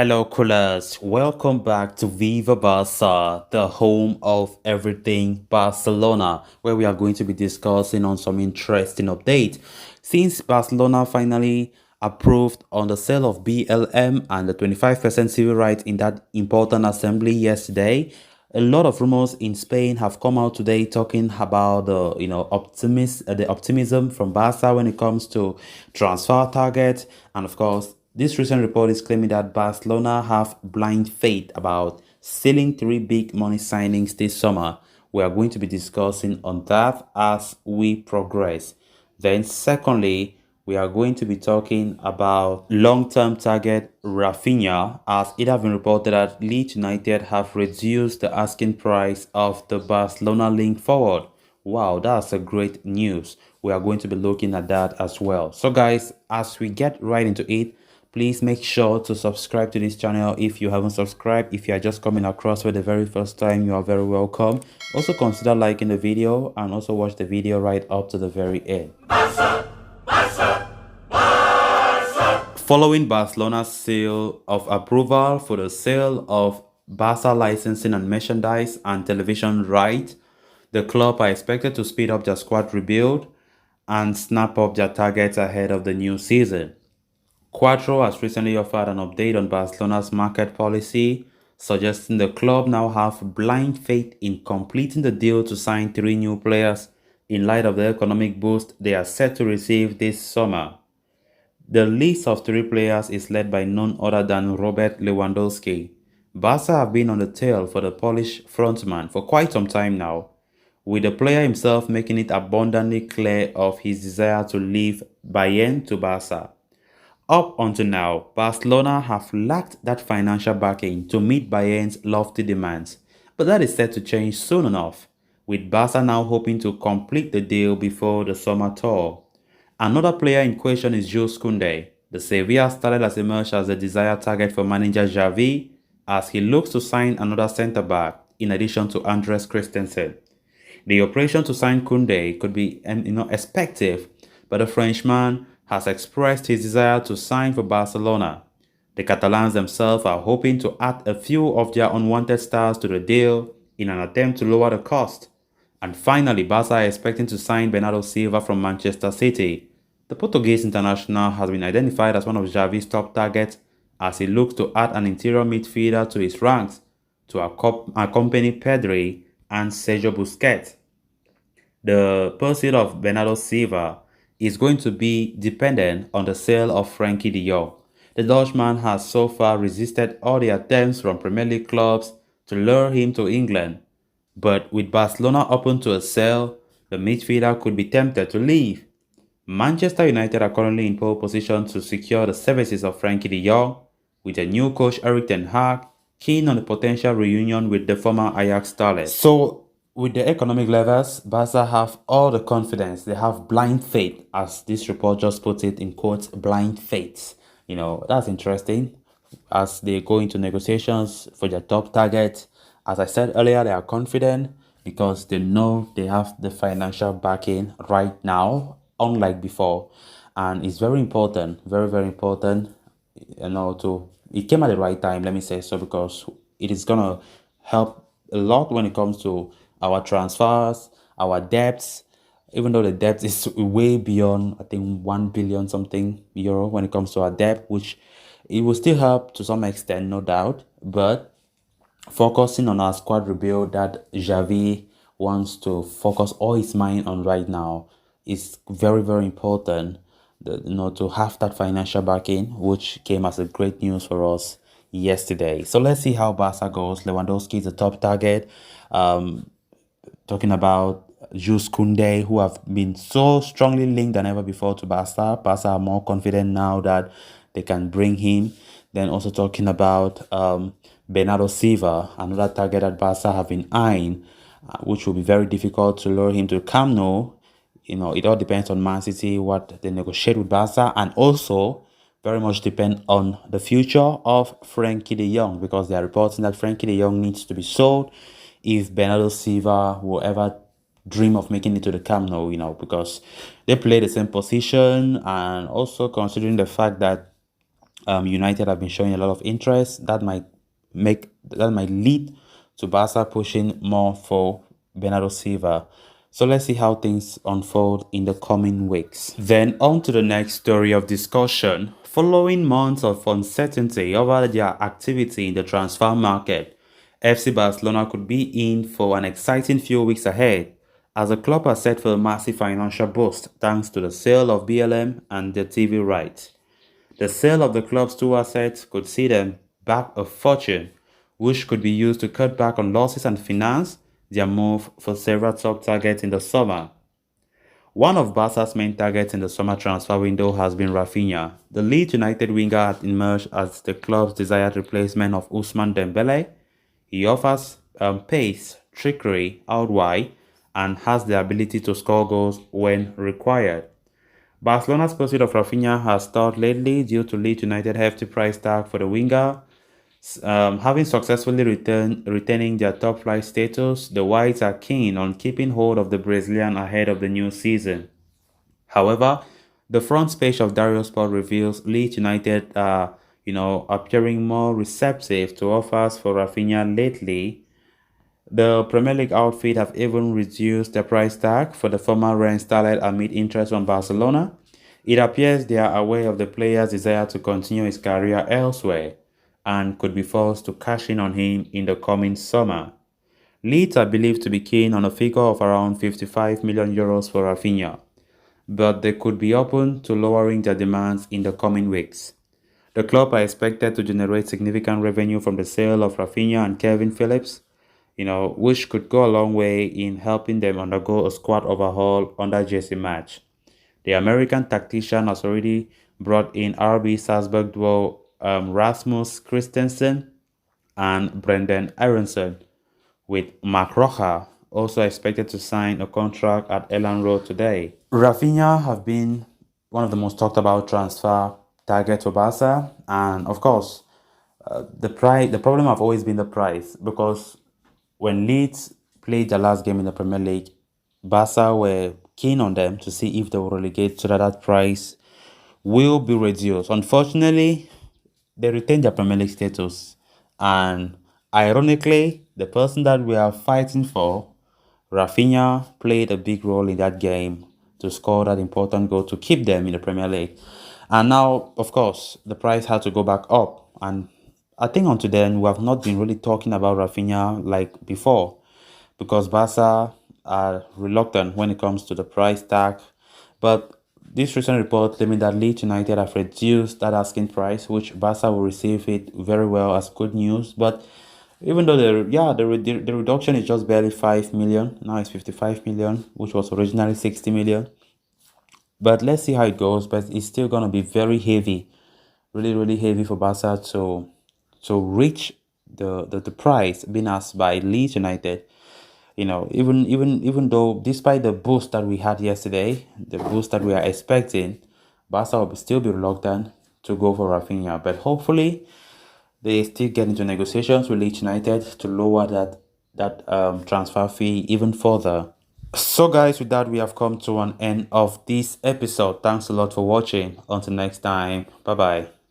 Hello, coolers. Welcome back to Viva Barca, the home of everything Barcelona, where we are going to be discussing on some interesting update. Since Barcelona finally approved on the sale of BLM and the 25% civil right in that important assembly yesterday, a lot of rumors in Spain have come out today talking about the the optimism from Barca when it comes to transfer targets, and of course this recent report is claiming that Barcelona have blind faith about selling three big money signings this summer. We are going to be discussing on that as we progress. Then secondly, we are going to be talking about long-term target Rafinha, as it has been reported that Leeds United have reduced the asking price of the Barcelona link forward. Wow, that's a great news. We are going to be looking at that as well. So guys, as we get right into it, please make sure to subscribe to this channel if you haven't subscribed. If you are just coming across for the very first time, you are very welcome. Also consider liking the video and also watch the video right up to the very end. Following Barcelona's seal of approval for the sale of Barca licensing and merchandise and television rights, the club are expected to speed up their squad rebuild and snap up their targets ahead of the new season. Quattro has recently offered an update on Barcelona's market policy, suggesting the club now have blind faith in completing the deal to sign three new players in light of the economic boost they are set to receive this summer. The list of three players is led by none other than Robert Lewandowski. Barca have been on the tail for the Polish frontman for quite some time now, with the player himself making it abundantly clear of his desire to leave Bayern to Barca. Up until now, Barcelona have lacked that financial backing to meet Bayern's lofty demands, but that is set to change soon enough, with Barca now hoping to complete the deal before the summer tour. Another player in question is Jules Koundé. The Sevilla starlet has emerged as a desired target for manager Xavi as he looks to sign another centre-back in addition to Andres Christensen. The operation to sign Koundé could be expected, but the Frenchman has expressed his desire to sign for Barcelona. The Catalans themselves are hoping to add a few of their unwanted stars to the deal in an attempt to lower the cost. And finally, Barca are expecting to sign Bernardo Silva from Manchester City. The Portuguese international has been identified as one of Xavi's top targets as he looks to add an interior midfielder to his ranks to accompany Pedri and Sergio Busquets. The pursuit of Bernardo Silva is going to be dependent on the sale of Frenkie de Jong. The Dutchman has so far resisted all the attempts from Premier League clubs to lure him to England. But with Barcelona open to a sale, the midfielder could be tempted to leave. Manchester United are currently in pole position to secure the services of Frenkie de Jong, with a new coach Erik ten Hag keen on the potential reunion with the former Ajax starlet. So, with the economic levels, Barca have all the confidence. They have blind faith, as this report just put it in quotes, blind faith. That's interesting as they go into negotiations for their top target. As I said earlier, they are confident because they know they have the financial backing right now, unlike before. And it's very important, very, very important, it came at the right time, let me say so, because it is going to help a lot when it comes to our transfers, our debts, even though the debt is way beyond, I think, 1 billion something euro when it comes to our debt, which it will still help to some extent, no doubt, but focusing on our squad rebuild that Xavi wants to focus all his mind on right now is very, very important. To have that financial backing, which came as a great news for us yesterday. So let's see how Barca goes. Lewandowski is the top target. Talking about Jules Koundé, who have been so strongly linked than ever before to Barca. Barca are more confident now that they can bring him. Then also talking about Bernardo Silva, another target that Barca have been eyeing, which will be very difficult to lure him to Camp Nou. It all depends on Man City, what they negotiate with Barca, and also very much depend on the future of Frenkie de Jong, because they are reporting that Frenkie de Jong needs to be sold if Bernardo Silva will ever dream of making it to the Camp Nou, because they play the same position, and also considering the fact that United have been showing a lot of interest. That might lead to Barca pushing more for Bernardo Silva. So let's see how things unfold in the coming weeks. Then on to the next story of discussion. Following months of uncertainty over their activity in the transfer market, FC Barcelona could be in for an exciting few weeks ahead, as the club are set for a massive financial boost thanks to the sale of BLM and the TV rights. The sale of the club's two assets could see them back a fortune, which could be used to cut back on losses and finance their move for several top targets in the summer. One of Barca's main targets in the summer transfer window has been Rafinha. The Leeds United winger had emerged as the club's desired replacement of Ousmane Dembele. He offers pace, trickery out wide, and has the ability to score goals when required. Barcelona's pursuit of Rafinha has stalled lately due to Leeds United's hefty price tag for the winger. Having successfully retaining their top flight status, the Whites are keen on keeping hold of the Brazilian ahead of the new season. However, the front page of Dario Sport reveals Leeds United are, appearing more receptive to offers for Rafinha lately. The Premier League outfit have even reduced the price tag for the former Rennes starlet amid interest from Barcelona. It appears they are aware of the player's desire to continue his career elsewhere and could be forced to cash in on him in the coming summer. Leeds are believed to be keen on a figure of around 55 million euros for Rafinha, but they could be open to lowering their demands in the coming weeks. The club are expected to generate significant revenue from the sale of Rafinha and Kevin Phillips, which could go a long way in helping them undergo a squad overhaul under Jesse Match. The American tactician has already brought in RB Salzburg duo Rasmus Christensen and Brendan Aronson, with Mark Rocha also expected to sign a contract at Elland Road today. Rafinha have been one of the most talked about transfer targets for Barca, and of course, the price. The problem have always been the price, because when Leeds played their last game in the Premier League, Barca were keen on them to see if they will relegate so that that price will be reduced. Unfortunately, they retained their Premier League status, and ironically, the person that we are fighting for, Rafinha, played a big role in that game to score that important goal to keep them in the Premier League. And now, of course, the price had to go back up. And I think until then, we have not been really talking about Rafinha like before, because Barca are reluctant when it comes to the price tag. But this recent report claiming that Leeds United have reduced that asking price, which Barca will receive it very well as good news. But even though the reduction is just barely 5 million, now it's 55 million, which was originally 60 million. But let's see how it goes. But it's still gonna be very heavy, really, really heavy for Barca to reach the price being asked by Leeds United. Even though, despite the boost that we had yesterday, the boost that we are expecting, Barca will still be reluctant to go for Rafinha. But hopefully, they still get into negotiations with Leeds United to lower that transfer fee even further. So guys, with that, we have come to an end of this episode. Thanks a lot for watching. Until next time, bye bye.